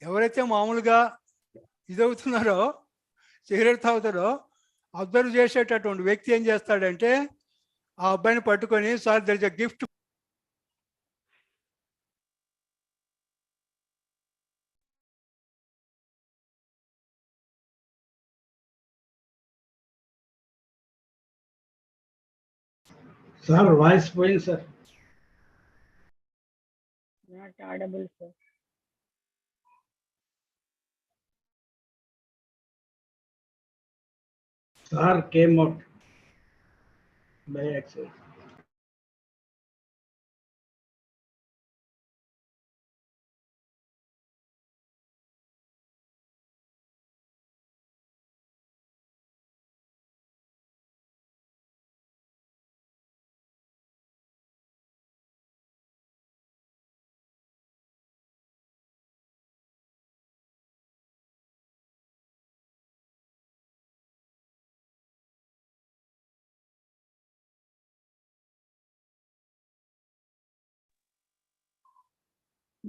ఎవరైతే మామూలుగా ఇదవుతున్నారో cigarette తాగుతారో observe చేసేటటువంటి వ్యక్తి ఏం చేస్తాడంటే ఆ అబ్బాయిని పట్టుకొని sir there is a gift. Sir voice పోయింది sir. Not audible sir. Sir came out by accident.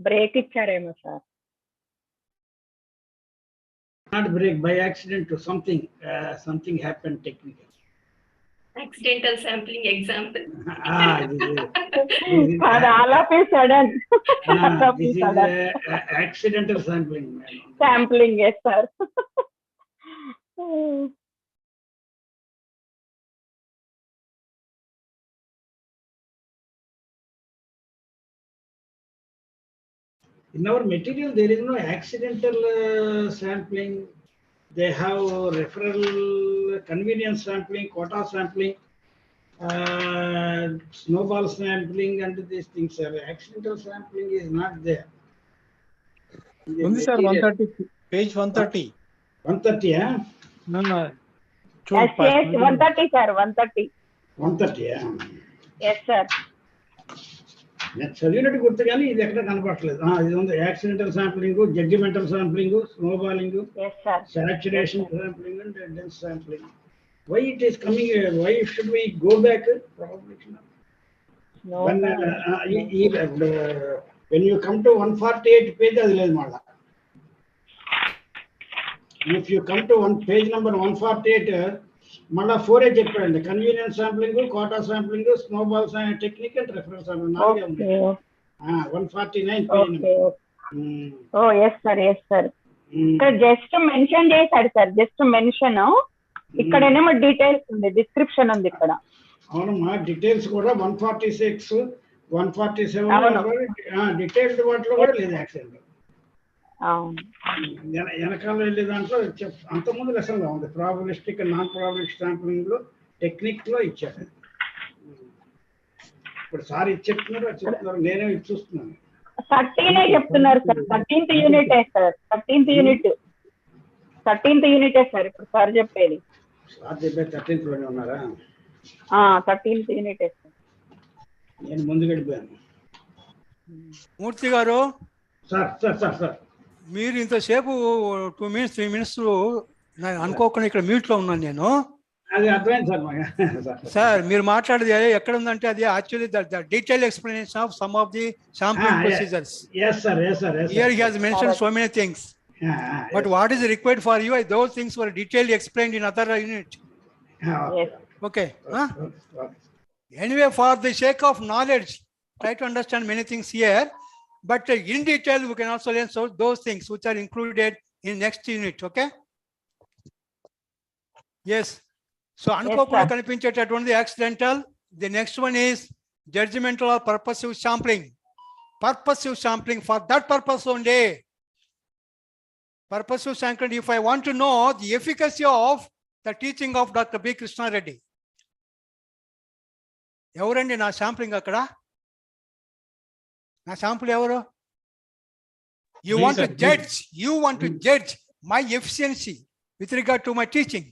Break ఇచ్చారేమో sir. Not break, by accident or something. Something happened technically. Accidental sampling example. All of a sudden. This is accidental sampling. Sampling, yes, sir. In our material, there is no accidental sampling. They have referral, convenience sampling, quota sampling, snowball sampling, and these things. Accidental sampling is not there. Only sir, 130, page 130. 130, huh? No. Yes, 130, sir, 130. 130, yeah. Yes, sir. నేను చదివినట్టు గుర్తు కానీ ఇది ఎక్కడ కనపడలేదు. ఇది ఉంది accidental sampling, judgemental sampling, snowballing, saturation sampling and dense sampling. Why it is coming, why should we go back? When you come to 148 page అది లేదు మళ్ళా. If you come to page number 148 మళ్ళా 4 చెప్పాడండి. Convenience sampling, quota sampling, snowball technique and reference sampling 149 page. Oh yes sir, yes sir. Just mention చేశాడు sir, just mention. ఇక్కడేమో details ఉంది, description ఉంది ఇక్కడ. అవునమ్మా, డీటెయిల్స్ కూడా 146, 147 డీటెయిల్డ్ వాటిలో కూడా లేదు యాక్సిడెంట్. వెనకాల వెళ్ళే దాంట్లో అంతకుముందు లెసన్ ఉంది, probabilistic and non probabilistic sampling లో టెక్నిక్ లో ఇచ్చారు. ఇప్పుడు సార్ చెప్తున్నారు, నేనే చూస్తున్నాను. 13 చెప్తున్నారు sir, 13th unit sir, 13th unit sir ఇప్పుడు సార్ చెప్పేది. సార్ చెప్పేది 13th లోనే ఉన్నారా? 13th unit sir. నేను ముందు గడిపాను. మూర్తి గారు సార్ సార్ సార్ సార్ మీరు ఇంతసేపు 2 minutes 3 minutes అనుకోకుండా ఇక్కడ మ్యూట్లో ఉన్నాను నేను. అది అర్థమైంది సార్. సార్ మీరు మాట్లాడేది ఎక్కడ ఉందంటే అది actually the detail explanation of some of the sampling procedures. yes sir. Here he has mentioned so many things, but what is required for you, those things were detailedly explained in other unit. Okay. Anyway, for the sake of knowledge, try to understand many things here, but in detail we can also learn those things which are included in next unit. Okay. Yes. So అనుకోకుండా కనిపించేటటువంటి accidental. The next one is judgmental or purposive sampling. Purposive sampling, for that purpose only. Purposive sampling, if I want to know the efficacy of the teaching of Dr. B. Krishna Reddy. ఎవరండి నా sampling అక్కడ? నా sample ఎవరు? You want to judge my efficiency with regard to my teaching.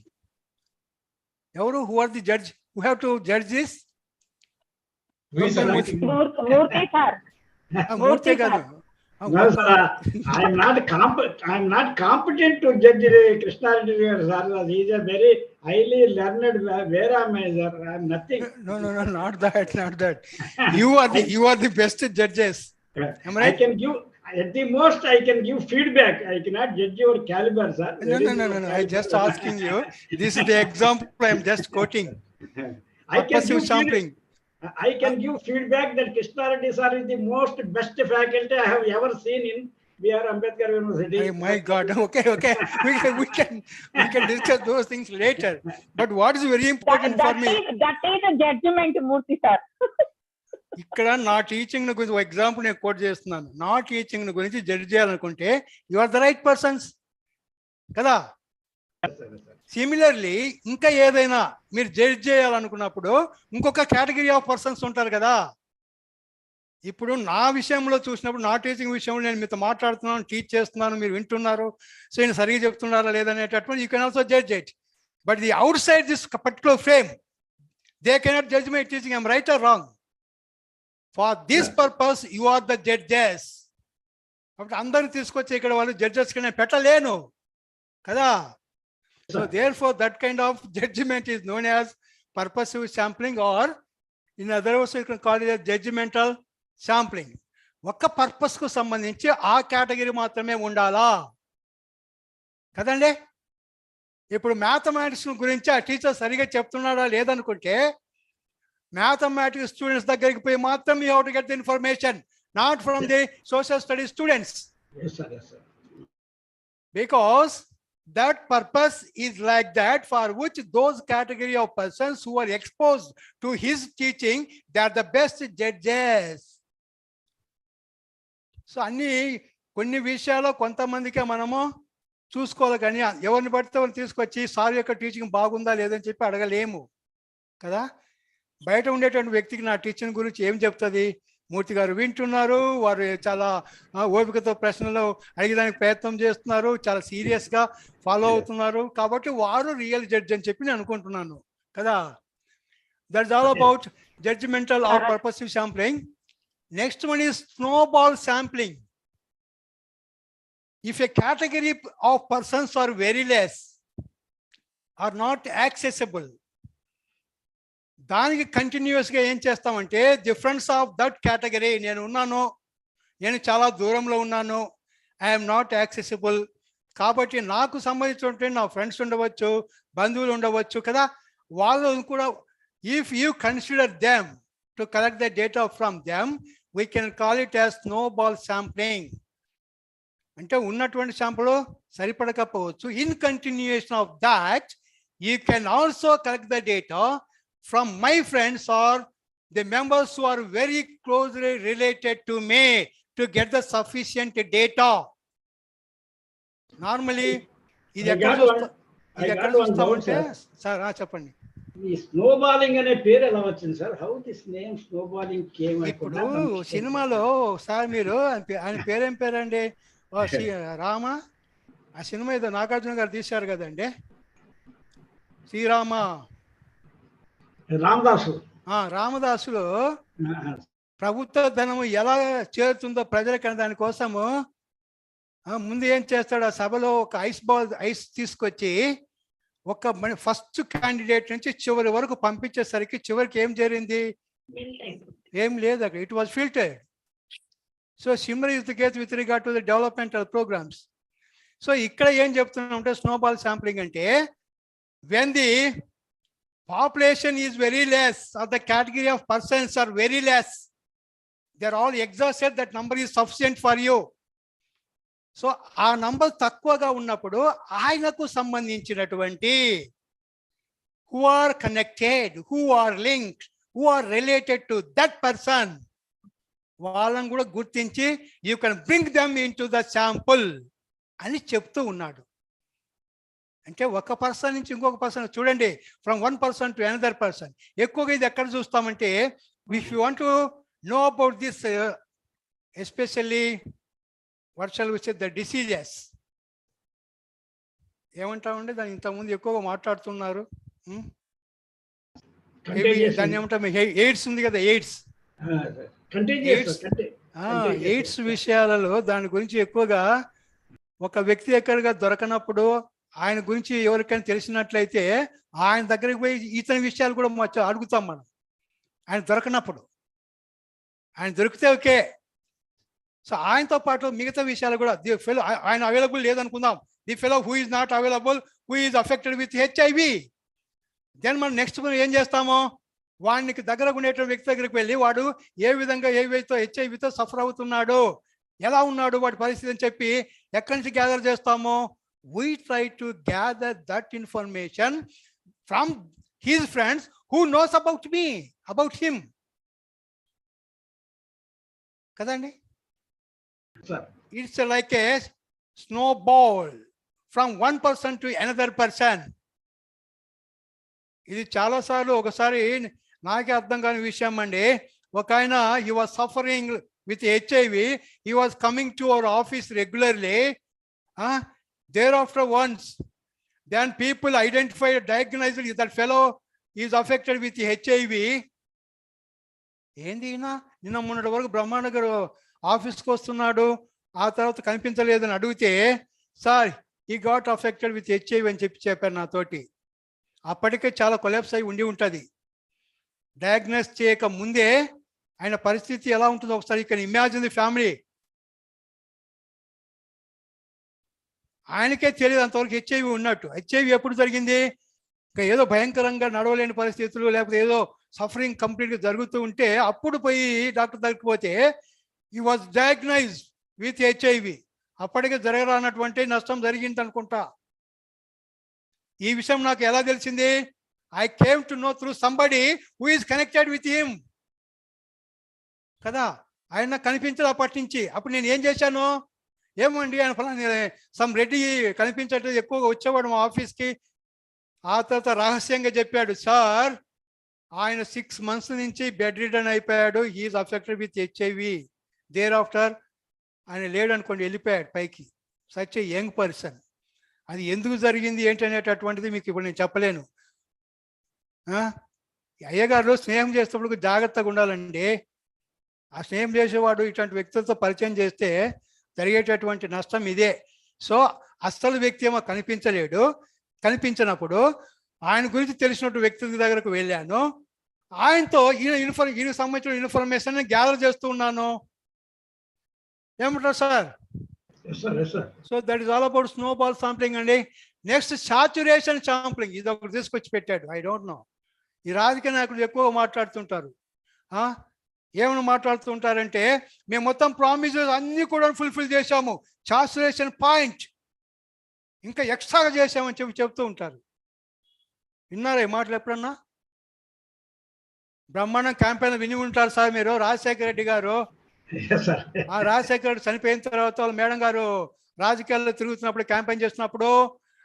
ఎవరు? Who are the judge? Who have to judge this? మూర్తి గారు. I'm not competent to judge Krishna Reddy sir. He is a very highly learned. Where am I, sir? I am nothing. No, not that. You are the best judges. I At the most, I can give feedback. I cannot judge your caliber, sir. No. I just asking you. This is the example I am just quoting. I can Purposive give sampling. I can give feedback that Krishna Reddy sir is the most best faculty I have ever seen in B.R. Ambedkar University. Oh my God. Okay. We can discuss those things later. But what is very important for me? That is a judgment, Murthy sir. ఇక్కడ నా teaching గురించి ఒక example నేను coat చేస్తున్నాను. నా teaching గురించి judge చేయాలనుకుంటే you are the right persons కదా. సిమిలర్లీ ఇంకా ఏదైనా మీరు జడ్జ్ చేయాలనుకున్నప్పుడు ఇంకొక కేటగిరీ ఆఫ్ పర్సన్స్ ఉంటారు కదా. ఇప్పుడు నా విషయంలో చూసినప్పుడు నా టీచింగ్ విషయంలో నేను మీతో మాట్లాడుతున్నాను, టీచ్ చేస్తున్నాను, మీరు వింటున్నారు, సో నేను సరిగ్గా చెప్తున్నారా లేదనేటటువంటి you can also judge it. But the outside this particular frame they cannot judge my teaching I'm right or wrong. For this purpose you are the judges. కాబట్టి అందరిని తీసుకొచ్చి ఇక్కడ వాళ్ళు జడ్జెస్ కింద పెట్టలేను కదా. So therefore that kind of judgment is known as purposive sampling, or in other words you can call it as judgmental sampling. ఒక్క purpose కు సంబంధించి ఆ కేటగిరీ మాత్రమే ఉండాలా కదండి. ఇప్పుడు మ్యాథమెటిక్స్ గురించి ఆ టీచర్ సరిగా చెప్తున్నాడా లేదనుకుంటే మ్యాథమెటిక్స్ స్టూడెంట్స్ దగ్గరికి పోయి మాత్రం you have to get the information, not from the social studies students. Yes, sir. Yes, sir. Because that purpose is like that for which those category of persons who are exposed to his teaching, they are the best judges. So అన్ని కొన్ని విషయాల్లో కొంతమందికే మనము చూసుకోవాలి, కానీ ఎవరిని పడితే వాళ్ళని తీసుకొచ్చి సార్ యొక్క టీచింగ్ బాగుందా లేదని చెప్పి అడగలేము కదా. బయట ఉండేటువంటి వ్యక్తికి నా టీచింగ్ గురించి ఏం చెప్తుంది? మూర్తి గారు వింటున్నారు, వారు చాలా ఓపికతో ప్రశ్నలు అడిగేదానికి ప్రయత్నం చేస్తున్నారు, చాలా సీరియస్గా ఫాలో అవుతున్నారు, కాబట్టి వారు రియల్ జడ్జ్ అని చెప్పి నేను అనుకుంటున్నాను కదా. That's all about judgemental or purposive sampling. Next one is snowball sampling. If a category of persons are very less or not accessible, దానికి కంటిన్యూస్గా ఏం చేస్తామంటే డిఫరెన్స్ ఆఫ్ దట్ కేటగిరీ, నేను ఉన్నాను, నేను చాలా దూరంలో ఉన్నాను, ఐఎమ్ నాట్ యాక్సెసిబుల్, కాబట్టి నాకు సంబంధించినటువంటి నా ఫ్రెండ్స్ ఉండవచ్చు, బంధువులు ఉండవచ్చు కదా, వాళ్ళు కూడా if you consider them to collect the data from them, we can call it as snowball sampling. అంటే ఉన్నటువంటి శాంపుల్ సరిపడకపోవచ్చు. In continuation of that you can also collect the data from my friends or the members who are very closely related to me to get the sufficient data. Normally ఇది ఎక్కడ చూస్తామంటే sir చెప్పండి, ఈ స్నోబాలింగ్ అనే పేరు ఎలా వచ్చింది సార్? How this name snowballing came? ఇప్పుడు సినిమాలో సార్ మీరు ఆయన పేరేం పేరండి? రామ, ఆ సినిమా ఏదో నాగార్జున గారు తీశారు కదండి, శ్రీరామ రామదాసులో ప్రభుత్వ ధనము ఎలా చేరుతుందో ప్రజలకన్నా దానికోసము ముందు ఏం చేస్తాడు, ఆ సభలో ఒక ఐస్ తీసుకొచ్చి ఒక ఫస్ట్ క్యాండిడేట్ నుంచి చివరి వరకు పంపించేసరికి చివరికి ఏం జరిగింది? ఏం లేదు అక్కడ. It was filtered. So similar is the case with regard to the developmental programmes. సో ఇక్కడ ఏం చెప్తున్నామంటే స్నోబాల్ శాంప్లింగ్ అంటే when the population is very less or the category of persons are very less, they are all exhausted, that number is sufficient for you. So ఆ number తక్కువగా ఉన్నప్పుడు ఆయనకు సంబంధించినటువంటి who are connected, who are linked, who are related to that person, వాళ్ళని కూడా గుర్తించి you can bring them into the sample అని చెప్తూ ఉన్నాడు. అంటే ఒక పర్సన్ నుంచి ఇంకొక పర్సన్, చూడండి, from one person to another person. ఎక్కువగా ఇది ఎక్కడ చూస్తామంటే if you want to know about this especially what shall we say the diseases ఏమంటామండి, దాన్ని ఇంతకుముందు ఎక్కువగా మాట్లాడుతున్నారు, దాన్ని ఏమంటాం, ఎయిడ్స్ ఉంది కదా, ఎయిడ్స్ విషయాలలో దాని గురించి ఎక్కువగా ఒక వ్యక్తి ఎక్కడిగా దొరకనప్పుడు ఆయన గురించి ఎవరికైనా తెలిసినట్లయితే ఆయన దగ్గరికి పోయి ఇతని విషయాలు కూడా అడుగుతాం మనం. ఆయన దొరకనప్పుడు, ఆయన దొరికితే ఓకే. సో ఆయనతో పాటు మిగతా విషయాలు కూడా ది ఫెలో ఆయన అవైలబుల్ లేదనుకుందాం, the fellow who is not available, who is affected with HIV. Then మనం నెక్స్ట్ ఏం చేస్తామో, వాడికి దగ్గర ఉండేటువంటి వ్యక్తి దగ్గరికి వెళ్ళి వాడు ఏ విధంగా హెచ్ఐవితో సఫర్ అవుతున్నాడు, ఎలా ఉన్నాడు వాడి పరిస్థితి అని చెప్పి ఎక్కడి నుంచి గ్యాదర్ చేస్తామో, we try to gather that information from his friends who knows about me, about him. Kadandi? Sir. It's like a snowball from one person to another person. ఇది చాలాసార్లు ఒకసారి నాకే అర్థం కాని విషయం అండి. ఒక ఆయన he was suffering with HIV, he was coming to our office regularly. Thereafter once, then people identified, diagnosed that fellow is affected with HIV. ఏంది నిన్న మొన్నటి వరకు బ్రహ్మాండ గారు ఆఫీస్కి వస్తున్నాడు, ఆ తర్వాత కనిపించలేదని అడిగితే, సార్ ఈ గాట్ అఫెక్టెడ్ విత్ హెచ్ఐవి అని చెప్పారు నాతోటి. అప్పటికే చాలా కొలాప్స్ అయి ఉండి ఉంటుంది. డయాగ్నోస్ చేయక ముందే ఆయన పరిస్థితి ఎలా ఉంటుందో ఒకసారి ఇక్కడ ఇమాజిన్ ది ఫ్యామిలీ. ఆయనకే తెలియదు అంతవరకు హెచ్ఐవి ఉన్నట్టు. హెచ్ఐవి ఎప్పుడు జరిగింది? ఇంకా ఏదో భయంకరంగా నడవలేని పరిస్థితులు, లేకపోతే ఏదో సఫరింగ్ కంప్లీట్గా జరుగుతూ ఉంటే అప్పుడు పోయి డాక్టర్ దగ్గరికి పోతే ఈ వాజ్ డయాగ్నైజ్డ్ విత్ హెచ్ఐవి. అప్పటికే జరగరానటువంటి నష్టం జరిగింది అనుకుంటా. ఈ విషయం నాకు ఎలా తెలిసింది? I came to know through somebody who is connected with him కదా. ఆయన కనిపించదు అప్పటి నుంచి. అప్పుడు నేను ఏం చేశాను, ఏమండి ఆయన ఫలానా సమ్ రెడ్డి కనిపించట్లేదు, ఎక్కువగా వచ్చేవాడు మా ఆఫీస్కి. ఆ తర్వాత రహస్యంగా చెప్పాడు, సార్ ఆయన 6 months నుంచి బెడ్ రిడన్ అయిపోయాడు, he's affected with HIV. Thereafter ఆయన లేడు అనుకోండి, వెళ్ళిపోయాడు పైకి. Such a young person. అది ఎందుకు జరిగింది ఏంటనేటటువంటిది మీకు ఇప్పుడు నేను చెప్పలేను. అయ్యగారు స్నేహం చేసేటప్పుడు జాగ్రత్తగా ఉండాలండి. ఆ స్నేహం చేసేవాడు ఇట్లాంటి వ్యక్తులతో పరిచయం చేస్తే జరిగేటటువంటి నష్టం ఇదే. సో అస్సలు వ్యక్తి ఏమో కనిపించలేడు. కనిపించినప్పుడు ఆయన గురించి తెలిసినట్టు వ్యక్తుల దగ్గరకు వెళ్ళాను. ఆయనతో ఈయనకు సంబంధించిన ఇన్ఫర్మేషన్ గ్యాదర్ చేస్తూ ఉన్నాను. ఏమంటారు sir? So that is all about snowball sampling అండి. నెక్స్ట్ సాచురేషన్ సాంప్లింగ్, ఇది ఒకటి తీసుకొచ్చి పెట్టాడు. ఐ డోంట్ నో, ఈ రాజకీయ నాయకులు ఎక్కువగా మాట్లాడుతుంటారు. ఏమైనా మాట్లాడుతుంటారంటే మేము మొత్తం ప్రామిసెస్ అన్నీ కూడా ఫుల్ఫిల్ చేశాము, సాచురేషన్ పాయింట్ ఇంకా ఎక్స్ట్రాగా చేసామని చెప్తూ ఉంటారు. విన్నారా ఈ మాటలు ఎప్పుడన్నా? బ్రహ్మాండం క్యాంపెయిన్ విని ఉంటారు సార్ మీరు. రాజశేఖర రెడ్డి గారు, రాజశేఖర రెడ్డి చనిపోయిన తర్వాత వాళ్ళ మేడం గారు రాజకీయాల్లో తిరుగుతున్నప్పుడు, క్యాంపెయిన్ చేస్తున్నప్పుడు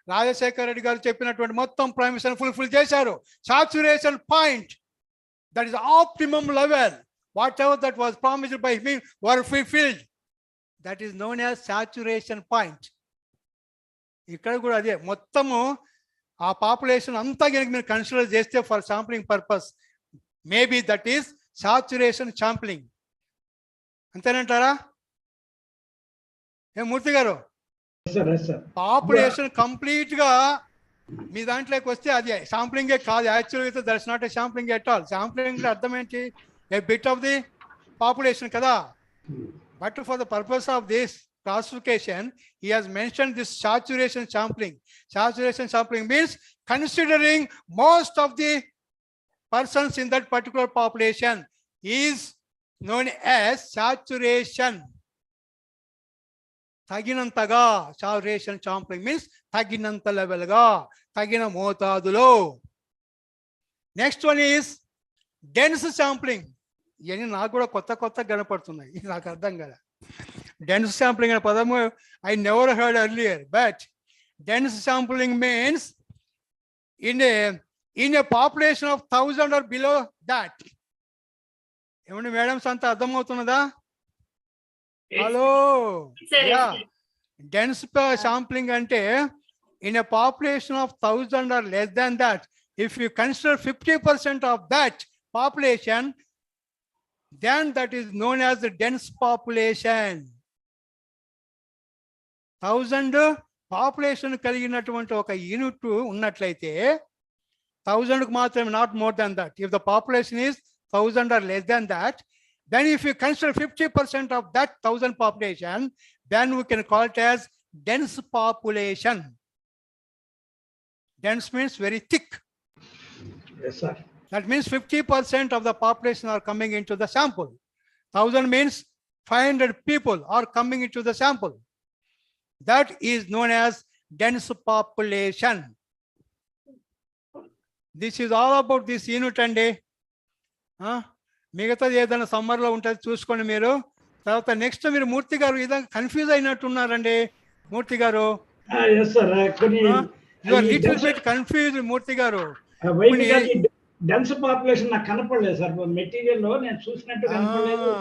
రాజశేఖర రెడ్డి గారు చెప్పినటువంటి మొత్తం ప్రామిస్ ఫుల్ఫిల్ చేశారు. Saturation point, that is optimum level, what ever that was promised by him were fulfilled. That is known as saturation point. ఇక్కడ కూడా అదే, మొత్తము ఆ పాపులేషన్ అంతా కనుక మీరు కన్సిడర్ చేస్తే for sampling purpose, maybe that is saturation sampling. అంతేనంటారా? మూర్తి గారు, పాపులేషన్ కంప్లీట్ గా మీ దాంట్లోకి వస్తే అది శాంప్లింగే కాదు. యాక్చువల్గా that is not a sampling at all. Sampling అర్థం ఏంటి? ఏ బిట్ ఆఫ్ ది పాపులేషన్ కదా. But for the purpose of this classification, he has mentioned this saturation sampling. Saturation sampling means considering most of the persons in that particular population is known as saturation. తగినంతగా, saturation sampling means తగినంత level గా, తగిన మోతాదులో. Next one is dense sampling. ఇవన్నీ నాకు కూడా కొత్త కనపడుతున్నాయి, నాకు అర్థం కదా. Dense sampling అనే పదము I never heard earlier, but dense sampling means in a population of 1000 or below that. ఏమండి మేడమ్స్ అంతా అర్థమవుతున్నదా? హలో, డెన్స్ sampling అంటే in a population of 1000 or less than that, if you consider 50% of that population, then that is known as the dense population. 1000 population కలిగినటువంటి ఒక unit ఉన్నట్లయితే 1000కు మాత్రమే, not more than that. If the population is 1000 or less than that, Then if you consider 50% of that 1,000 population, then we can call it as dense population. Dense means very thick. Yes, sir. That means 50% of the population are coming into the sample. 1,000 means 500 people are coming into the sample. That is known as dense population. This is all about this unit అండి. మిగతాది ఏదైనా సమ్మర్లో ఉంటుంది చూసుకోండి మీరు. తర్వాత next మీరు మూర్తి గారు ఇదంతా కన్ఫ్యూజ్ అయినట్టున్నారండి మూర్తి గారు. Yes, sir. You are little bit confused మూర్తి గారు. డెన్స్ పాపులేషన్ నాకు కనపడలేదు సార్ మెటీరియల్ లో నేను చూసినట్టు కనపడలేదు.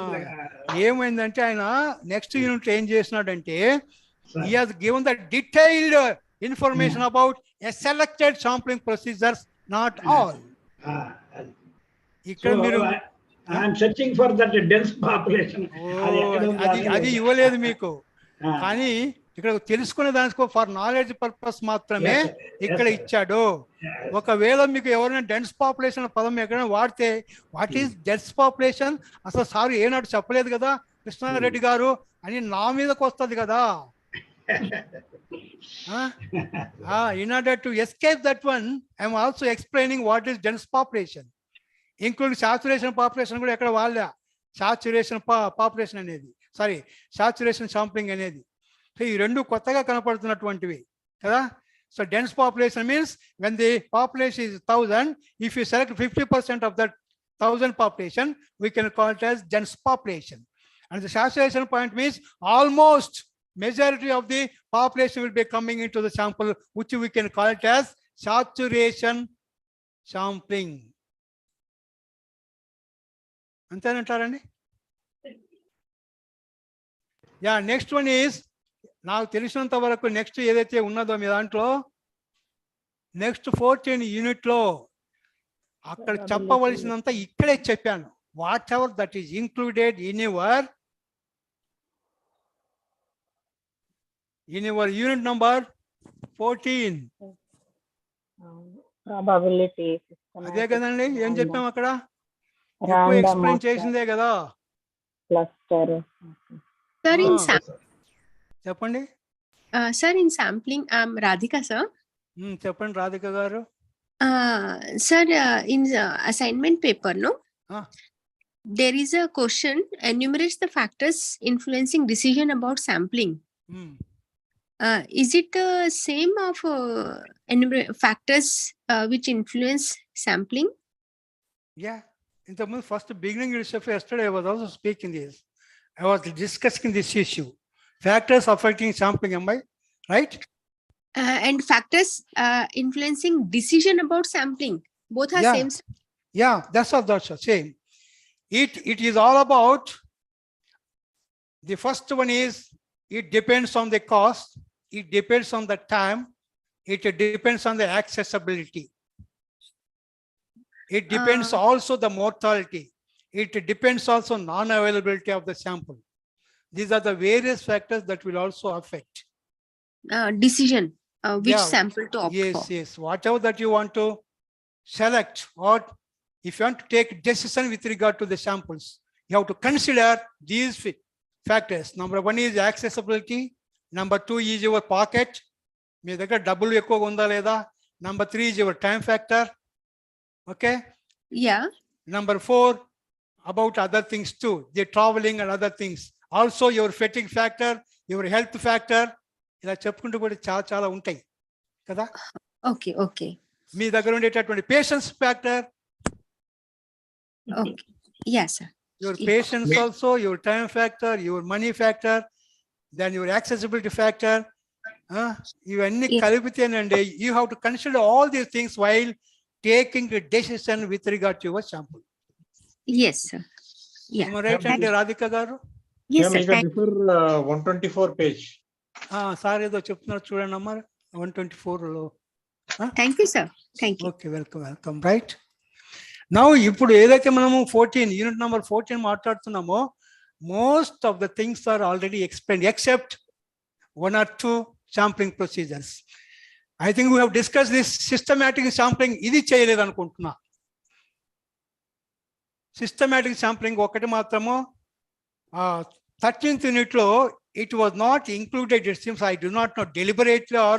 ఏమైందంటే ఆయన నెక్స్ట్ యూనిట్ ఏం చేసినాడంటే he has given the detailed information about a selected sampling procedures, not all. ఇక్కడ మీరు I'm searching for that dense population. అది ఇవ్వలేదు మీకు, కానీ ఇక్కడ తెలుసుకునే దానికి ఫర్ నాలెడ్జ్ పర్పస్ మాత్రమే ఇక్కడ ఇచ్చాడు. ఒకవేళ మీకు ఎవరైనా డెన్స్ పాపులేషన్ పదం ఎక్కడైనా వాడితే వాట్ ఈస్ డెన్స్ పాపులేషన్ అసలు సార్ ఏనాడు చెప్పలేదు కదా కృష్ణారెడ్డి గారు అని నా మీదకి వస్తుంది కదా. In order to escape that one, I am also explaining what is dense population, including saturation population కూడా ఎక్కడ వాళ్ళ saturation population అనేది saturation sampling అనేది. సో ఈ రెండు కొత్తగా కనపడుతున్నటువంటివి కదా. So dense population means when the population is 1,000, if you select 50% of that 1,000 population, we can call it as dense population. And the saturation point means almost majority of the population will be coming into the sample, which we can call it as saturation sampling. అంతేనంటారండి? Yeah, next one is నాకు తెలిసినంత వరకు next ఏదైతే ఉన్నదో మీ దాంట్లో next 14 యూనిట్లో అక్కడ చెప్పవలసినంత ఇక్కడే చెప్పాను. What ever that is included in your unit number 14. Probability system. అదే కదండి ఏం చెప్పాం అక్కడ ఎక్కువ ఎక్స్ప్లెయిన్ చేసిందే కదా. క్లస్టర్. సార్ ఇన్ చెప్పండి. Sir in sampling Radhika sir. చెప్పండి రాధిక గారు. Sir in assignment paper no there is a question enumerates the factors influencing decision about sampling. Is it the same of factors which influence sampling? Yeah, in the first beginning itself yesterday I was also speaking this. I was discussing this issue. Factors affecting sampling, am I right? And factors influencing decision about sampling. Both are same. Yeah, that's all same. It is all about, the first one is it depends on the cost, it depends on the time, it depends on the accessibility, it depends also the mortality, it depends also non-availability of the sample. These are the various factors that will also affect decision which sample to opt for. Yes, whatever that you want to select, or if you want to take decision with regard to the samples, you have to consider these factors. Number one is accessibility. Number two is your pocket. మీ దగ్గర డబ్బులు ఎక్కువగా ఉందా లేదా. Number three is your time factor. Okay. Yeah. Number four, about other things too, the traveling and other things. Also your fatigue factor, your health factor. ఇలా చెప్పుకుంటూ కూడా చాలా ఉంటాయి కదా. Okay, okay. మీ దగ్గర ఉండేటటువంటి patience factor. Okay. Yes, sir. Your patience also, your time factor, your money factor, then your accessibility factor. ఇవన్నీ కలిపితేనండి you have to consider all these things while taking a decision with regard to your sample. Yes, sir. Yeah. Am I right, అండి రాధిక గారు? Yes, sir. Before 124 page. Sir ఏదో చెప్తున్నారు చూడండి అమ్మా 124లో. Thank you, sir. Thank you. Okay, welcome. Right. Now, ఇప్పుడు ఏదైతే మనము 14 unit number 14 మాట్లాడుతున్నామో most of the things are already explained except one or two sampling procedures. I think we have discussed this systematic sampling. ఇది చేయలేదు అనుకుంటున్నా. Systematic sampling ఒకటి మాత్రము 13th unit లో it was not included. It seems, I do not know deliberately or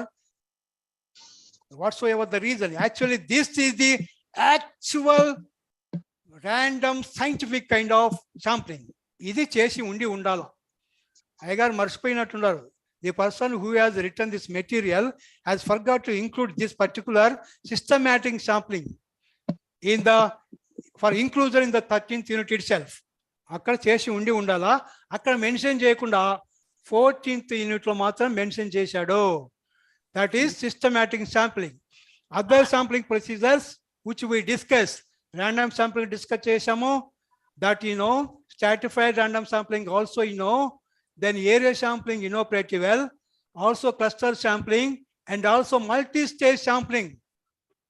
whatsoever the reason. Actually, this is the actual random scientific kind of sampling. ఇది చేసి ఉండాల. అయ్యగారు మర్చిపోయినట్టున్నారు. The person who has written this material has forgot to include this particular systematic sampling in the for inclusion in the 13th unit itself. అక్కడ చేసి ఉండాలా. అక్కడ mention చేయకుండా 14th unit లో మాత్రం మెన్షన్ చేశాడు. That is systematic sampling. Other sampling procedures which we discussed, random sampling discuss చేశాము. That stratified random sampling also then area sampling pretty well, also cluster sampling and also multi-stage sampling.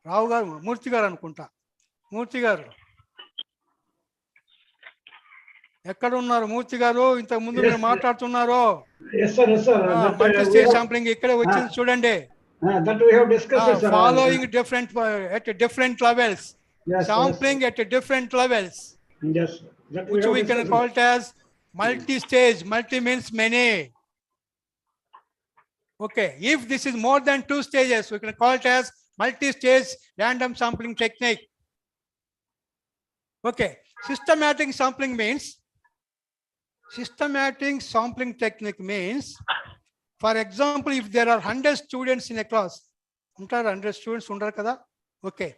రావు గారు, మూర్తి గారు అనుకుంటా. మూర్తి గారు ఎక్కడ ఉన్నారు? మూర్తి గారు, ఇంతకు ముందు మీరు మాట్లాడుతున్నారు. మల్టీ-స్టేజ్ సాంప్లింగ్ ఇక్కడే వచ్చింది చూడండి. That we have discussed, sir. Following different at different levels. Yes, Sampling at different levels. Yes, that Which we can call it as multi-stage. Multi means many. Okay, if this is more than 2 stages, we can call it as multi-stage random sampling technique. Okay, systematic sampling technique means, for example, if there are 100 students in a class, 100 students undar kada? Okay,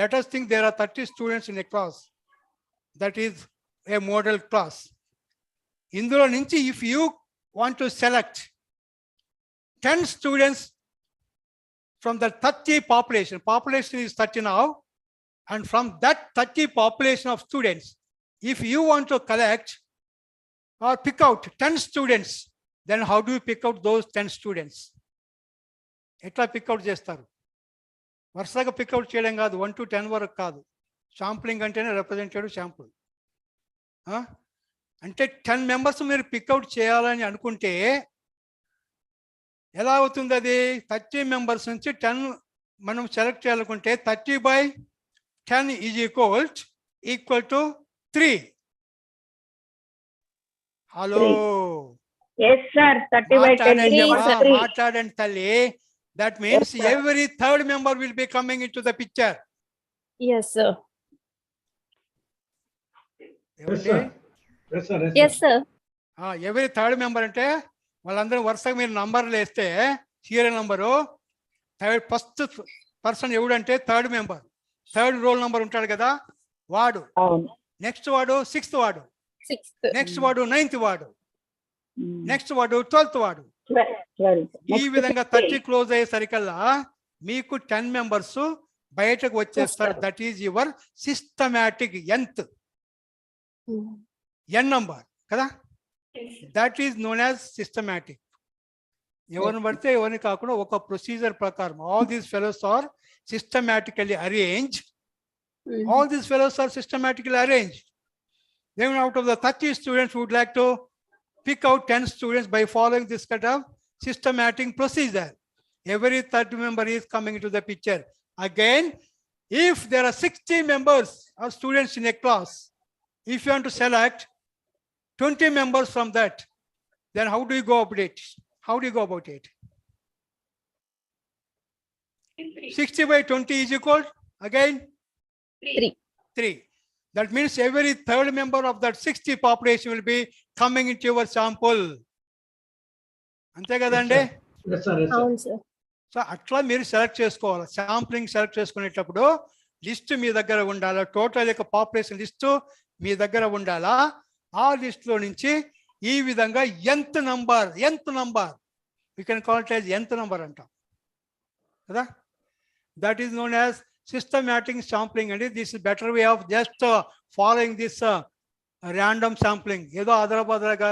let us think there are 30 students in a class. That is a model class. Indulo nunchi if you want to select 10 students from the 30 population is 30 now, and from that 30 population of students, if you want to collect or pick out 10 students, then how do you pick out those 10 students? ఎట్లా pick out చేస్తారు? వరుసగా pick out చేయడం కాదు, 1 to 10 వరకు కాదు. Sampling అంటేనే representative sample. అంటే 10 members మీరు పిక్అవుట్ చేయాలని అనుకుంటే ఎలా అవుతుంది? అది 30 members నుంచి 10 మనం సెలెక్ట్ చేయాలనుకుంటే 30/10 is equal to 3. Hello, yes sir, 30/10 మాట్లాడండి తల్లి. That means every third member will be coming into the picture. Yes, sir. Yes, sir. Every third member అంటే వాళ్ళందరూ వరుసగా మీరు నంబర్లు వేస్తే సీరియల్ నంబరు, ఫస్ట్ పర్సన్ ఎవడంటే third member, third roll number ఉంటాడు కదా వాడు, నెక్స్ట్ వాడు 6th వాడు, నెక్స్ట్ వాడు 9th వాడు, నెక్స్ట్ వాడు 12th వాడు. ఈ విధంగా 30 క్లోజ్ అయ్యేసరికల్లా మీకు 10 members బయటకు వచ్చేస్తారు. That is your systematic nth n number కదా. That is known as systematic. ఎవరిని పడితే ఎవరిని కాకుండా ఒక ప్రొసీజర్ ప్రకారం all these fellows are systematically arranged. All these fellows are systematically arranged. Then out of the 30 students, we would like to pick out 10 students by following this kind of systematic procedure. Every 30 member is coming into the picture. Again, if there are 60 members or students in a class, if you want to select 20 members from that, then how do you go about it? How do you go about it? 60/20 is equal, again, 3. That means every third member of that 60 population will be coming into your sample. Ante kadandi? Yes, sir. Yes, sir. So అట్లా మీరు select చేసుకోవాలి. Sampling select చేసుకునేటప్పుడు list మీ దగ్గర ఉండాలా, total యొక్క population list మీ దగ్గర ఉండాలా. ఆ లిస్టులో నుంచి ఈ విధంగా ఎంత number you can call it as ఎంత నంబర్ అంటాం కదా. That is known as systematic sampling అండి. This is better way of just following this random sampling. ఏదో అదరబదరగా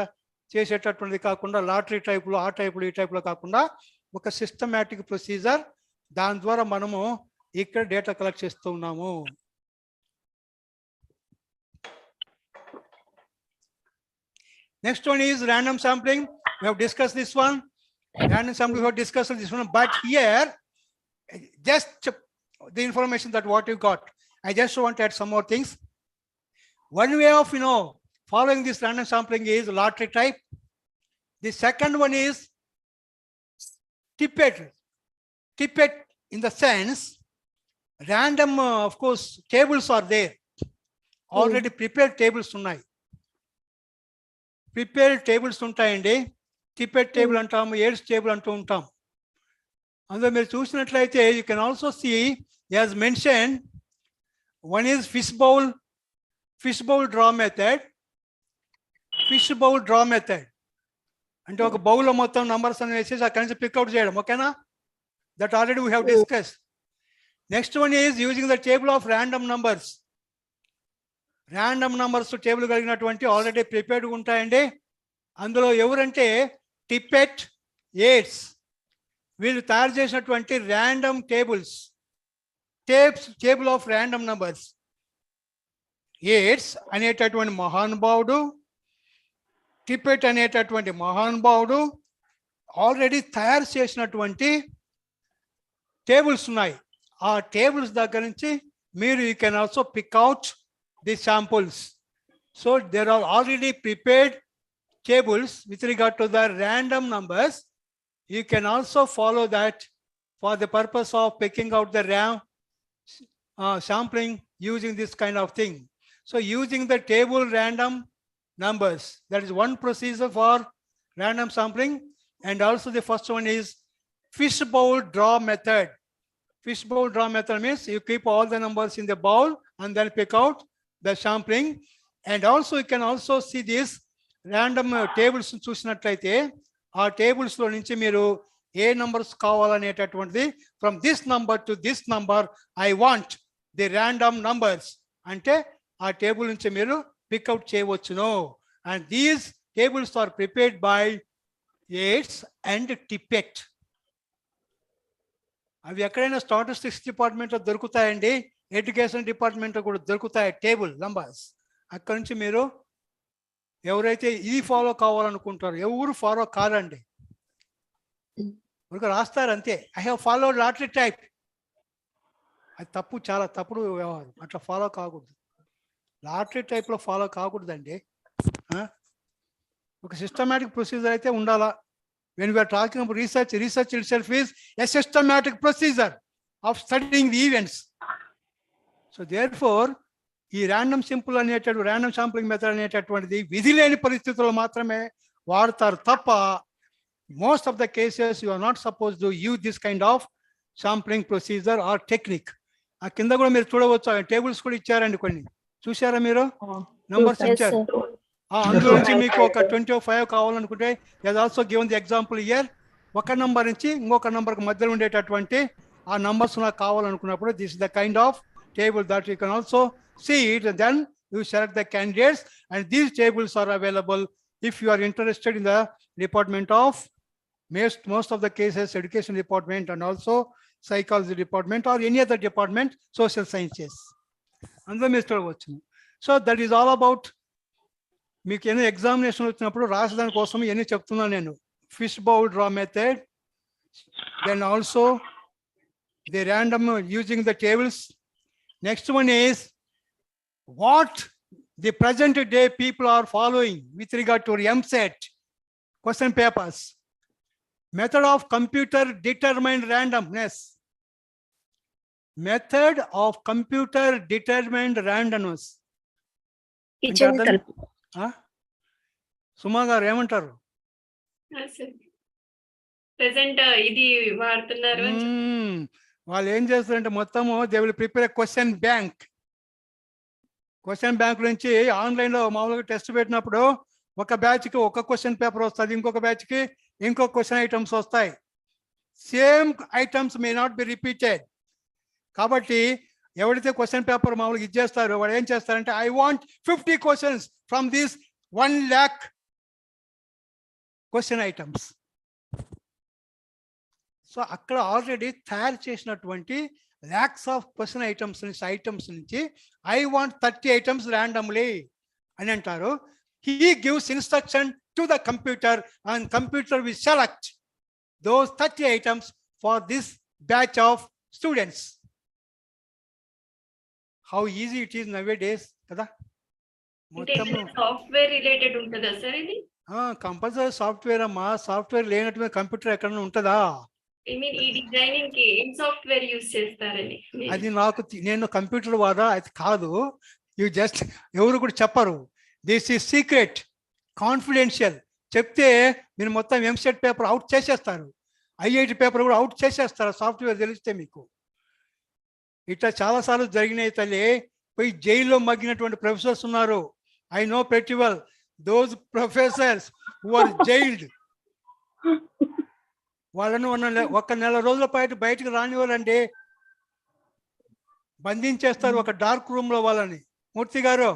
చేసేటటువంటిది కాకుండా లాటరీ టైప్లో ఆ టైపులో ఈ టైప్లో కాకుండా ఒక సిస్టమాటిక్ ప్రొసీజర్, దాని ద్వారా మనము ఇక్కడ డేటా కలెక్ట్ చేస్తూ ఉన్నాము. Next one is random sampling. We have discussed this one. Random sampling, we have discussed this one. But here, just the information that what you got. I just want to add some more things. One way of, following this random sampling is lottery type. The second one is tippet. Tippet in the sense, random, of course, tables are there. Already prepared tables ఉన్నాయి. Prepared tables ఉంటాయండి. Tippet table అంటాము, AIDS table అంటూ ఉంటాం. అందులో మీరు చూసినట్లయితే you can also see, as mentioned, one is fishbowl draw method. Fishbowl draw method అంటే ఒక బౌల్లో మొత్తం నంబర్స్ అని వేసేసి అక్కడి నుంచి పిక్అవుట్ చేయడం, ఓకేనా? That already we have discussed. Next one is using the table of random numbers. Random numbers table కలిగినటువంటి ఆల్రెడీ ప్రిపేర్డ్ ఉంటాయండి. అందులో ఎవరంటే టిప్పెట్, ఎయిడ్స్, వీళ్ళు తయారు చేసినటువంటి random table of random numbers. AIDS అనేటటువంటి మహానుభావుడు, టిప్పెట్ అనేటటువంటి మహానుభావుడు ఆల్రెడీ తయారు చేసినటువంటి టేబుల్స్ ఉన్నాయి. ఆ టేబుల్స్ దగ్గర నుంచి మీరు you can also pick out the samples. So there are already prepared tables with regard to the random numbers. You can also follow that for the purpose of picking out the sampling using this kind of thing. So using the table random numbers, that is one procedure for random sampling. And also the first one is fishbowl draw method. Fishbowl draw method means you keep all the numbers in the bowl and then pick out the sampling. And also you can also see this random tables చూసినట్లయితే ఆ tables లో నుంచి మీరు ఏ numbers కావాలనేటటువంటిది from this number to this number I want the random numbers అంటే ఆ table నుంచి మీరు పిక్అవుట్ చేయవచ్చును. And these tables are prepared by aids and Tippett. అవి ఎక్కడైనా స్టాటిస్టిక్స్ డిపార్ట్మెంట్లో దొరుకుతాయండి, ఎడ్యుకేషన్ డిపార్ట్మెంట్లో కూడా దొరుకుతాయి టేబుల్ నంబర్స్. అక్కడి నుంచి మీరు ఎవరైతే ఇది ఫాలో కావాలనుకుంటారో, ఎవరు ఫాలో కాదండి, ఊరికే రాస్తారు అంతే. I have followed lottery type. అది తప్పు, చాలా తప్పుడు వ్యవహారం. అట్లా ఫాలో కాకూడదు. లాటరీ టైప్లో ఫాలో కాకూడదండి. ఒక సిస్టమాటిక్ ప్రొసీజర్ అయితే ఉండాలా. When we are talking about research itself is a systematic procedure of studying the events. So therefore, ఈ ర్యాండమ్ ర్యాండమ్ శాంప్లింగ్ మెథడ్ అనేటటువంటిది విధి లేని పరిస్థితుల్లో మాత్రమే వాడతారు తప్ప most of the cases you are not supposed to use this kind of sampling procedure or technique. ఆ కింద కూడా మీరు చూడవచ్చు, టేబుల్స్ కూడా ఇచ్చారండి కొన్ని, చూసారా మీరు? నంబర్స్ ఇచ్చారు. అందులో నుంచి మీకు ఒక 25 కావాలనుకుంటే has also given the example here. ఒక నంబర్ నుంచి ఇంకొక నంబర్కి మధ్యలో ఉండేటటువంటి ఆ నంబర్స్ నాకు కావాలనుకున్నప్పుడు this is the kind of table that you can also see it, and then you select the candidates, and these tables are available if you are interested in the department of most of the cases education department and also psychology department or any other department, social sciences. అందులో మీరు చూడవచ్చు. So that is all about. మీకు ఏదో examination వచ్చినప్పుడు రాసేదాని కోసం ఇవన్నీ చెప్తున్నాను నేను. Fish bowl draw method, then also the random using the tables. Next one is what the present day people are following with regard to MSET question papers. Method of computer determined randomness. Method of computer determined randomness. సుమా గారు ఏమంటారు? Present ఇది వాడుతున్నారు. వాళ్ళు ఏం చేస్తారంటే మొత్తము they will prepare question bank. Question bank నుంచి ఆన్లైన్లో మామూలుగా టెస్ట్ పెట్టినప్పుడు ఒక బ్యాచ్కి ఒక క్వశ్చన్ పేపర్ వస్తుంది, ఇంకొక బ్యాచ్కి ఇంకొక క్వశ్చన్ ఐటమ్స్ వస్తాయి. Same items may not be repeated. కాబట్టి ఎవరైతే క్వశ్చన్ పేపర్ మామూలుగా ఇచ్చేస్తారో వాడు ఏం చేస్తారంటే I want 50 questions from this 1 lakh question items. So అక్కడ ఆల్రెడీ తయారు చేసినటువంటి lakhs of question items నుంచి I want 30 items randomly అని అంటారు. He gives instruction to the computer and computer will select those 30 items for this batch of students. How easy it is nowadays, kada? మొత్తం software related ఉంటుందా sir ఇది? Compulsory software అమ్మా. Software లేనటువంటి computer ఎక్కడైనా ఉంటుందా? I mean ఈ designing కి ఏం సాఫ్ట్వేర్ యూస్ చేస్తారని. అది నాకు నేను కంప్యూటర్ వాదా అది కాదు. యూ జస్ట్ ఎవరు కూడా చెప్పరు. This is secret, confidential. చెప్తే మీరు మొత్తం ఎంసెట్ పేపర్ అవుట్ చేసేస్తారు, ఐఐటి పేపర్ కూడా అవుట్ చేసేస్తారు సాఫ్ట్వేర్ తెలిస్తే మీకు. ఇట్లా చాలాసార్లు జరిగినాయి తల్లి. పోయి జైల్లో మగ్గినటువంటి ప్రొఫెసర్స్ ఉన్నారు. I know pretty well those professors who are jailed. వాళ్ళను ఒక నెల రోజుల పాటు బయటకు రానివ్వాలండి, బంధించేస్తారు ఒక డార్క్ రూమ్ లో వాళ్ళని. మూర్తి గారు,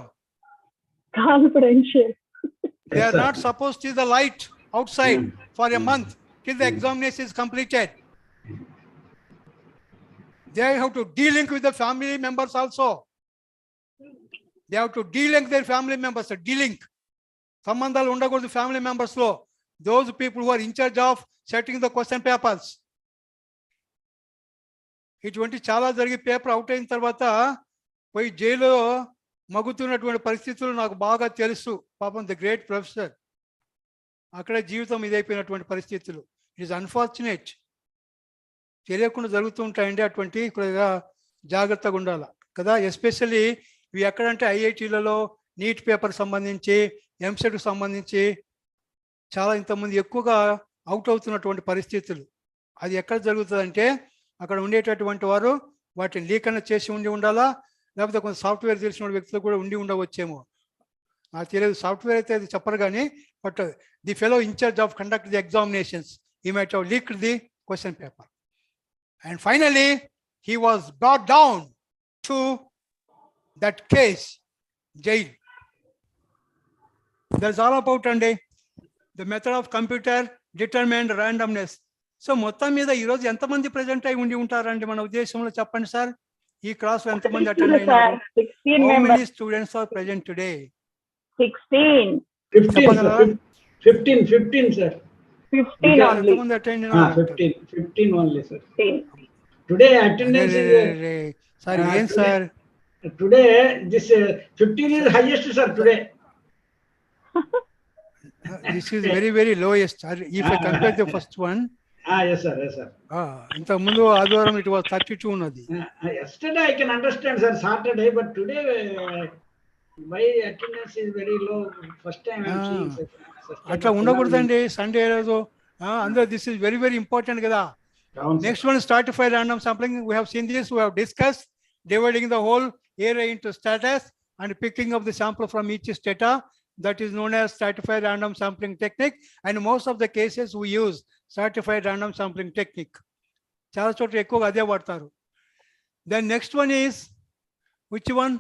they are not supposed to see the light outside for a month till the examination is completed. They have to de-link with the family members also. They have to de-link their family members. De-link. సంబంధాలు ఉండకూడదు family members లో. those people who are in charge of setting the question papers. ఇటువంటి చాలా జరిగి paper out అయిన తర్వాత పోయి jail మగ్గుతున్నటువంటి పరిస్థితులు నాకు బాగా తెలుసు. పాపం ద గ్రేట్ ప్రొఫెసర్, అక్కడ జీవితం ఇదైపోయినటువంటి పరిస్థితులు. It is unfortunate. తెలియకుండా జరుగుతూ ఉంటాయండి అటువంటి. ఇక్కడ జాగ్రత్తగా ఉండాలి కదా. ఎస్పెషల్లీ ఇవి ఎక్కడంటే ఐఐటీలలో నీట్ పేపర్ సంబంధించి, ఎంసెట్కి సంబంధించి చాలా ఇంతకుముందు ఎక్కువగా అవుట్ అవుతున్నటువంటి పరిస్థితులు. అది ఎక్కడ జరుగుతుందంటే అక్కడ ఉండేటటువంటి వారు వాటిని లీకన చేసి ఉండాలా, లేకపోతే కొంత సాఫ్ట్వేర్ తెలిసిన వ్యక్తులు కూడా ఉండవచ్చేమో, నాకు తెలియదు. సాఫ్ట్వేర్ అయితే అది చెప్పరు కానీ, but the fellow in charge of conduct the examinations he might have leaked the question paper. And finally he was brought down to that case, jail. That's all about and the method of computer determined randomness. So మొత్తం మీద ఈరోజు ఎంతమంది present అయి ఉంటారండి మన ఉద్దేశంలో? చెప్పండి sir, ఈ క్లాస్ లో ఎంతమంది అటెండ్ అయినారు? How many students are present today? 16. 15 sir. 15 only. ఎంతమంది అటెండ్ అయినారు? 15 only sir. 15. Today attendance is sir ఏం sir today this 15 is highest sir today. This is very very lowest if I compare the first one. Yes sir, yes sir. ఇంత ముందు ఆదివారం it was 32 ఉన్నది. Yesterday I can understand sir, Saturday, but today my attendance is very low. First time I am seeing sir. అట్లా ఉండకూడదండి Sunday రోజు. అందరూ this is very very important కదా. Next one stratified random sampling. We have seen this, we have discuss dividing the whole area into status and picking up the sample from each strata. That is known as stratified random sampling technique, and most of the cases we use stratified random sampling technique. చాలా చోట్ల ఎక్కువగా అదే వాడతారు. Then next one is which one?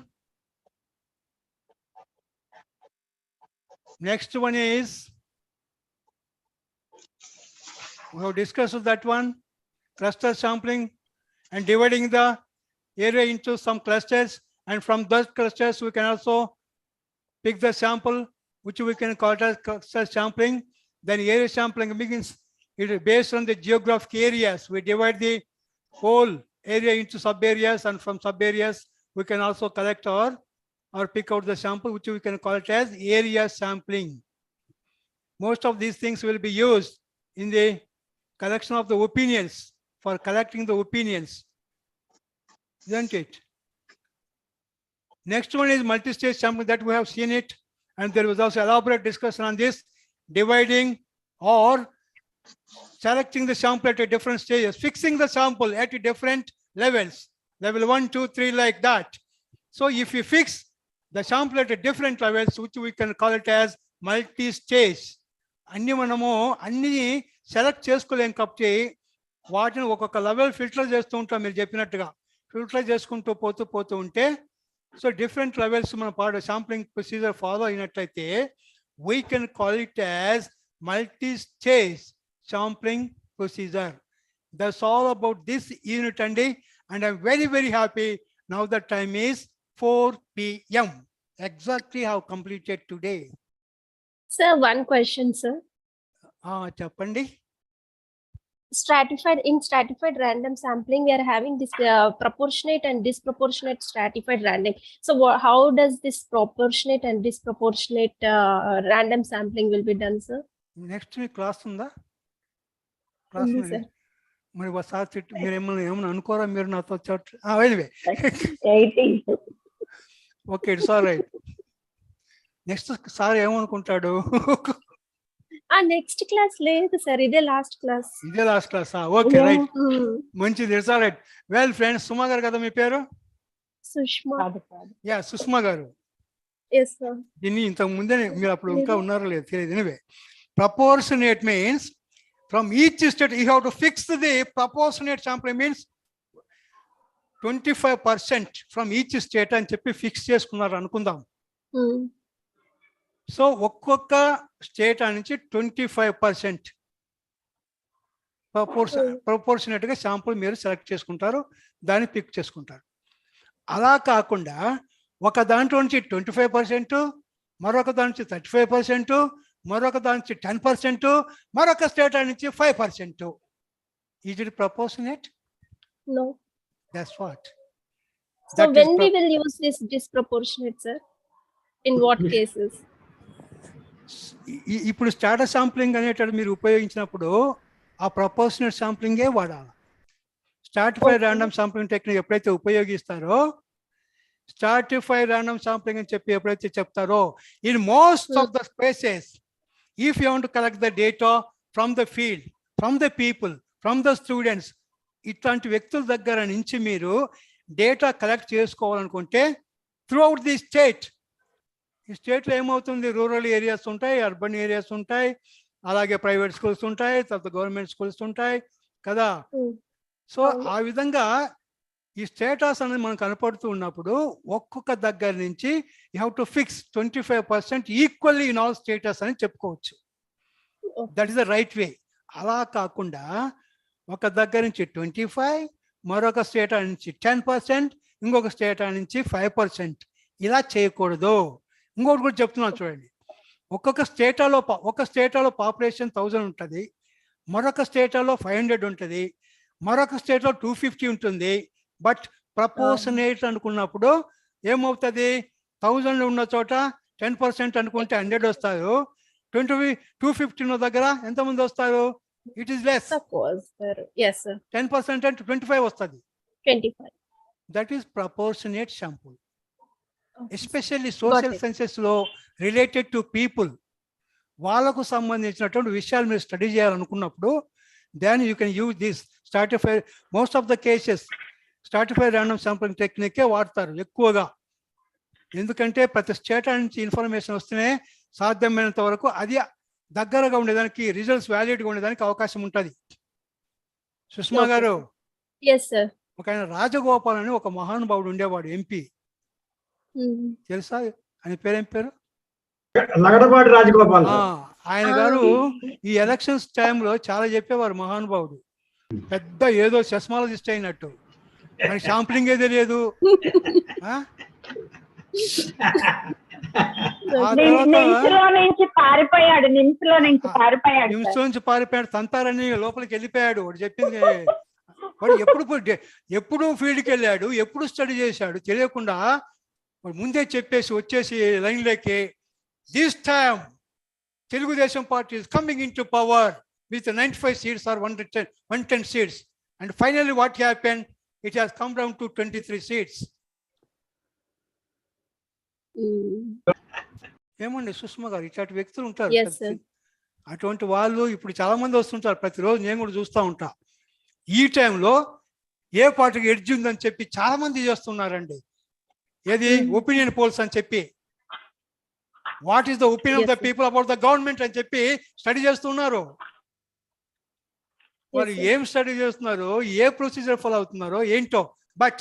Next one is, we have discussed that one, cluster sampling and dividing the area into some clusters, and from those clusters we can also pick the sample, which we can call it as cluster sampling. Then area sampling begins. It is based on the geographic areas. We divide the whole area into sub areas, and from sub areas we can also collect or pick out the sample, which we can call it as area sampling. Most of these things will be used in the collection of the opinions, for collecting the opinions, isn't it? Next one is multi-stage sampling, that we have seen it, and there was also elaborate discussion on this, dividing or selecting the sample at a different stages, fixing the sample at different levels, level 1, 2, 3, like that. So if we fix the sample at a different levels, which we can call it as multi-stage. అన్ని మనము అన్ని select చేసుకోలేం కాబట్టి వాటిని ఒక్కొక్క level filter చేస్తూ ఉంటాం. మీరు చెప్పినట్టుగా ఫిల్టర్ చేసుకుంటూ పోతూ ఉంటే, సో డిఫరెంట్ లెవెల్స్ మన శాంప్లింగ్ ప్రొసీజర్ ఫాలో అయినట్లయితే we can call it as multi-stage sampling procedure. That's all about this unit అండి. And I'm very very happy now the time is 4 p.m. exactly how completed today. Sir, one question, sir. చెప్పండి. stratified random sampling, we are having this proportionate and disproportionate stratified random. So how does this proportionate and disproportionate random sampling will be done, sir? Next me class ఉందా? Class ఉంది, మరి sir. మరి ఒకసారి తిట్టు మీరు ఏమన్నా అనుకోరా మీరు నాతో anyway 18. Okay it's all right. Next sir ఏమనుకుంటాడు? నెక్స్ట్ క్లాస్ లేదు సార్, ఇదే లాస్ట్ క్లాస్. ఇదే లాస్ట్ క్లాసా? ఓకే రైట్, మంచిది, it's all right. Well friends, Suma garu కదా మీ పేరు? సుష్మా. యా, సుష్మా గారు. yes sir. దీన్ని ఇంతకు ముందే మీరు అప్పుడు ఇంకా ఉన్నారో లేదు తెలియదు. Anyway, proportionate means from each state you have to fix the proportionate sampling means 25% from each state అని చెప్పి ఫిక్స్ చేసుకున్నారు అనుకుందాం. సో ఒక్కొక్క స్టేట్ నుంచి 25% ప్రపోర్షనేట్ గా శాంపుల్ మీరు సెలెక్ట్ చేసుకుంటారు, దాన్ని పిక్ చేసుకుంటారు. అలా కాకుండా ఒక దాంట్లో నుంచి 25%, మరొక దాని నుంచి 35%, మరొక దాని నుంచి 10%, మరొక స్టేట్ నుంచి 5%. Is it proportionate? No. That's what. So that when we will use this disproportionate, sir? In what cases? ఇప్పుడు స్టాటస్ శాంప్లింగ్ అనేటది మీరు ఉపయోగించినప్పుడు ఆ ప్రపోర్షనేట్ శాంప్లింగే వాడాలి. స్ట్రాటిఫైడ్ ర్యాండమ్ శాంప్లింగ్ టెక్నిక్ ఎప్పుడైతే ఉపయోగిస్తారో, స్ట్రాటిఫైడ్ ర్యాండమ్ శాంప్లింగ్ అని చెప్పి ఎప్పుడైతే చెప్తారో, in most of the spaces if you want to collect the data from the field, from the people, from the students, ఇట్లాంటి వ్యక్తుల దగ్గర నుంచి మీరు డేటా కలెక్ట్ చేసుకోవాలనుకుంటే త్రూ అవుట్ ది స్టేట్, ఈ స్టేట్లో ఏమవుతుంది, రూరల్ ఏరియాస్ ఉంటాయి, అర్బన్ ఏరియాస్ ఉంటాయి, అలాగే ప్రైవేట్ స్కూల్స్ ఉంటాయి, తర్వాత గవర్నమెంట్ స్కూల్స్ ఉంటాయి కదా. సో ఆ విధంగా ఈ స్టేటస్ అనేది మనకు కనపడుతూ ఉన్నప్పుడు ఒక్కొక్క దగ్గర నుంచి you have to fix 25% equally in all status అని చెప్పుకోవచ్చు. That is the right way. అలా కాకుండా ఒక దగ్గర నుంచి 25%, మరొక స్టేటా నుంచి 10%, ఇంకొక స్టేటా నుంచి 5%, ఇలా చేయకూడదు. ఇంకొకటి కూడా చెప్తున్నాను చూడండి, ఒక్కొక్క స్టేటాలో పాపులేషన్ 1000 ఉంటుంది, మరొక స్టేటాలో 500 ఉంటుంది, మరొక స్టేట్లో 250 ఉంటుంది. బట్ ప్రపోర్షనేట్ అనుకున్నప్పుడు ఏమవుతుంది, 1000 ఉన్న చోట 10% అనుకుంటే 100 వస్తారు, 250 ఉన్న దగ్గర ఎంతమంది వస్తారు, ఇట్ ఈస్ లెస్. 10% అంటే 25 వస్తుంది. That is proportionate sample. Especially social sciences లో రిలేటెడ్ టు పీపుల్, వాళ్ళకు సంబంధించినటువంటి విషయాలు మీరు స్టడీ చేయాలనుకున్నప్పుడు then you can use this stratified. Most of the cases stratified random sampling టెక్నికే వాడతారు ఎక్కువగా. ఎందుకంటే ప్రతి స్టేట్ నుంచి ఇన్ఫర్మేషన్ వస్తేనే సాధ్యమైనంత వరకు అది దగ్గరగా ఉండేదానికి, రిజల్ట్స్ వ్యాలిడ్గా ఉండేదానికి అవకాశం ఉంటుంది. సుష్మా గారు, ఒక ఆయన రాజగోపాల్ అని ఒక మహానుభావుడు ఉండేవాడు, ఎంపీ, తెలుసా? ఆయన పేరేం పేరు? లగడపాటి రాజగోపాల్. ఆయన గారు ఈ ఎలక్షన్స్ టైంలో చాలా చెప్పేవారు మహానుభావుడు. పెద్ద ఏదో సెస్మాలజిస్ట్ అయినట్టు, మనకి శాంప్లింగే తెలియదు. నిమ్స్ నుంచి పారిపోయాడు, తంతారని లోపలికి వెళ్ళిపోయాడు. వాడు చెప్పింది, వాడు ఎప్పుడు ఫీల్డ్కి వెళ్ళాడు, ఎప్పుడు స్టడీ చేశాడు తెలియకుండా ముందే చెప్పేసి వచ్చేసి లైన్లోకి, this time Telugu Desam party is coming into power with 95 seats or 110 seats, and finally what happened, it has come down to 23 seats. ఏమండి సుష్మా గారు, ఇట్లాంటి వ్యక్తులు ఉంటారు. అటువంటి వాళ్ళు ఇప్పుడు చాలా మంది వస్తుంటారు, ప్రతిరోజు నేను కూడా చూస్తూ ఉంటా. ఈ టైంలో ఏ పార్టీకి ఎడ్జ్ ఉందని చెప్పి చాలా మంది చేస్తున్నారండి. ఏది ఒపీనియన్ పోల్స్ అని చెప్పి, what is the opinion of the people about the government అని చెప్పి స్టడీ చేస్తున్నారు. వారు ఏం స్టడీ చేస్తున్నారు, ఏ ప్రొసీజర్ ఫాలో అవుతున్నారో ఏంటో. But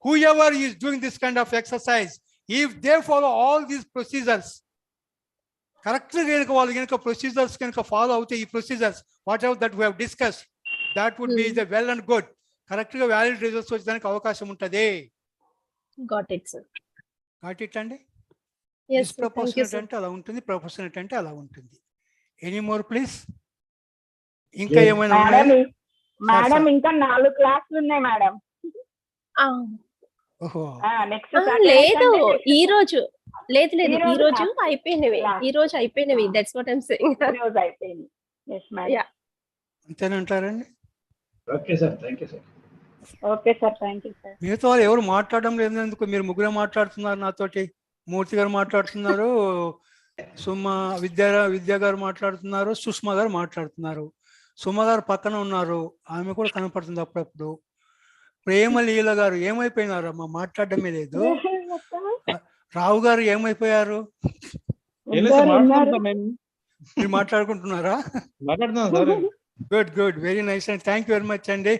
whoever is doing this kind of exercise, if they follow all these procedures కరెక్ట్గా కనుక వాళ్ళు కనుక ప్రొసీజర్స్ కనుక ఫాలో అవుతాయి, ఈ procedures whatever that we have discuss, that would be the well and good. కరెక్ట్గా valid results వచ్చేదానికి అవకాశం ఉంటుంది. Got it అండి. డిస్ప్రపోర్షనేట్ అంటే అలా ఉంటుంది, ప్రపోర్షనేట్ అంటే అలా ఉంటుంది. Any more please? ఇంకా ఏమైనా ఉన్నాయా? మేడం ఇంకా 4 క్లాసులు ఉన్నాయి మేడం. ఓహో నెక్స్ట్ లేదు ఈ రోజు లేదు ఈ ఈ రోజు రోజు last. అయిపోయినవి. Last. ఈ రోజు అయిపోయినవి. That's what I'm saying. రోజు అయిపోయింది. Yes madam. Yeah. అంతేనంటారండి. Okay sir, thank you sir. Okay sir, thank you sir. మిగతా వాళ్ళు ఎవరు మాట్లాడడం లేదు ఎందుకు? మీరు ముగ్గురే మాట్లాడుతున్నారు నాతోటి. మూర్తి గారు మాట్లాడుతున్నారు, విద్యా గారు మాట్లాడుతున్నారు, సుష్మా గారు మాట్లాడుతున్నారు. సుమ గారు పక్కన ఉన్నారు, ఆమె కూడా కనపడుతుంది అప్పుడప్పుడు. ప్రేమలీల గారు ఏమైపోయినారు అమ్మా, మాట్లాడడమే లేదు. రావు గారు ఏమైపోయారు? మీరు మాట్లాడుకుంటున్నారా? మాట్లాడుతున్నాం sir. Good good, very nice and thank you very much అండి.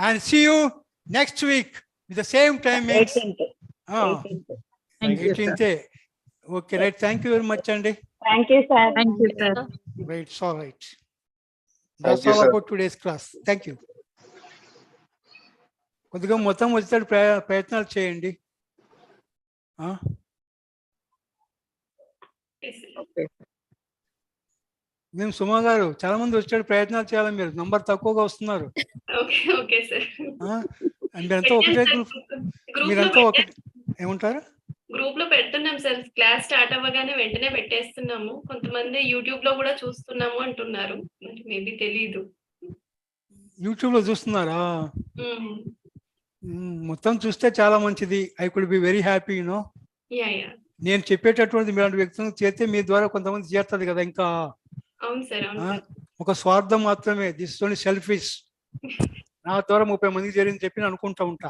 And see you next week with the same timings. 18th. Okay right, thank you very much అండి. Thank you sir. Right, so right. That's all about today's class. Thank you. కొద్దిగా మొత్తం వచ్చేటట్టు ప్రయత్నాలు చేయండి. మేము సుమా గారు చాలా మంది వచ్చేటట్టు ప్రయత్నాలు చేయాలి. మీరు నంబర్ తక్కువగా వస్తున్నారు. మీరంతా ఒకటే గ్రూప్, మీరంతా ఒకటి ఏమంటారు? గ్రూప్ లో పెడుతున్నాం సార్. క్లాస్ స్టార్ట్ అవ్వగానే వెంటనే పెట్టేస్తున్నాము. కొంతమంది యూట్యూబ్ లో కూడా చూస్తున్నాము అంటున్నారు. మేబీ తెలీదు. యూట్యూబ్ లో చూస్తున్నారా? మొత్తం చూస్తే చాలా మంచిది. I could be very happy. You know, నేను చెప్పేటటువంటి మీలాంటి వ్యక్తులను చేస్తే మీ ద్వారా కొంతమంది చేస్తుంది కదా. ఇంకా ఒక స్వార్థం మాత్రమే, దిస్ ఓన్లీ సెల్ఫిష్. నా ద్వారా 30 మందికి చేరింది చెప్పి అనుకుంటా ఉంటా,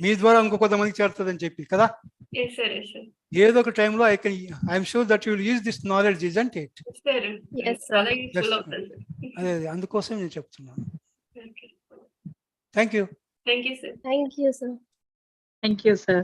మీ ద్వారా ఇంకో కొంతమందికి చేరుతుందని చెప్పి కదా. ఏదో ఒక టైంలో I'm sure that you will use this knowledge, isn't it? అదే అందుకోసం నేను చెప్తున్నాను. Thank you. Thank you, sir.